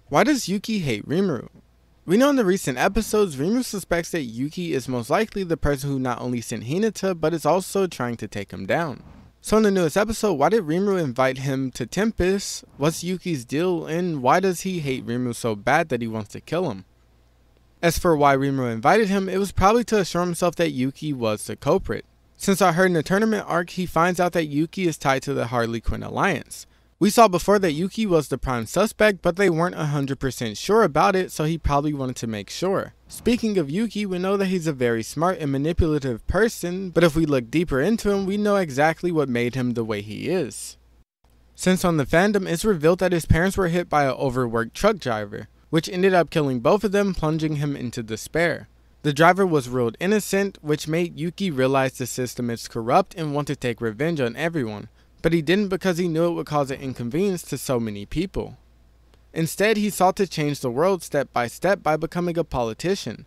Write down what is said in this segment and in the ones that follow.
Why does Yuuki hate Rimuru? We know in the recent episodes, Rimuru suspects that Yuuki is most likely the person who not only sent Hinata, but is also trying to take him down. So in the newest episode, why did Rimuru invite him to Tempest? What's Yuuki's deal, and why does he hate Rimuru so bad that he wants to kill him? As for why Rimuru invited him, it was probably to assure himself that Yuuki was the culprit. Since I heard in the tournament arc, he finds out that Yuuki is tied to the Harley Quinn alliance. We saw before that Yuuki was the prime suspect, but they weren't 100% sure about it, so he probably wanted to make sure. Speaking of Yuuki, we know that he's a very smart and manipulative person, but if we look deeper into him, we know exactly what made him the way he is. Since on the fandom, it's revealed that his parents were hit by an overworked truck driver, which ended up killing both of them, plunging him into despair. The driver was ruled innocent, which made Yuuki realize the system is corrupt and want to take revenge on everyone. But he didn't because he knew it would cause an inconvenience to so many people. Instead, he sought to change the world step by becoming a politician.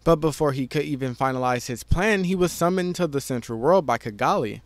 But before he could even finalize his plan, he was summoned to the Central World by Kigali.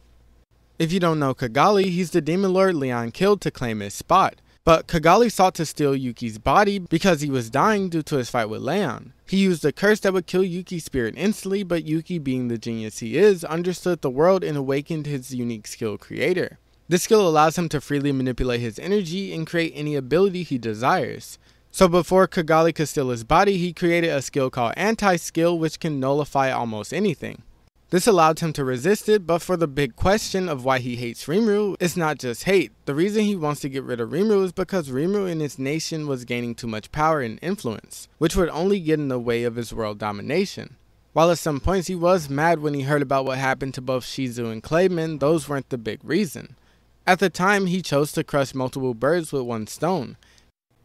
If you don't know Kigali, he's the demon lord Leon killed to claim his spot. But Kigali sought to steal Yuuki's body because he was dying due to his fight with Leon. He used a curse that would kill Yuuki's spirit instantly, but Yuuki, being the genius he is, understood the world and awakened his unique skill creator. This skill allows him to freely manipulate his energy and create any ability he desires. So before Kigali could steal his body, he created a skill called Anti-Skill, which can nullify almost anything. This allowed him to resist it, but for the big question of why he hates Rimuru, it's not just hate. The reason he wants to get rid of Rimuru is because Rimuru and his nation was gaining too much power and influence, which would only get in the way of his world domination. While at some points he was mad when he heard about what happened to both Shizu and Clayman, those weren't the big reason. At the time, he chose to crush multiple birds with one stone,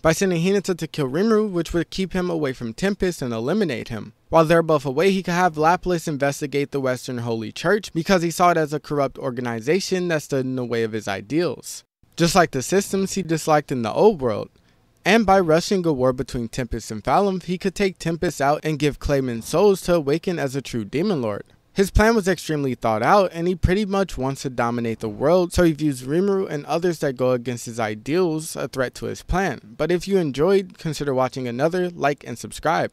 by sending Hinata to kill Rimuru, which would keep him away from Tempest and eliminate him. While they're both away, he could have Lapis investigate the Western Holy Church because he saw it as a corrupt organization that stood in the way of his ideals, just like the systems he disliked in the old world. And by rushing a war between Tempest and Phalim, he could take Tempest out and give Clayman souls to awaken as a true demon lord. His plan was extremely thought out, and he pretty much wants to dominate the world, so he views Rimuru and others that go against his ideals a threat to his plan. But if you enjoyed, consider watching another, like and subscribe.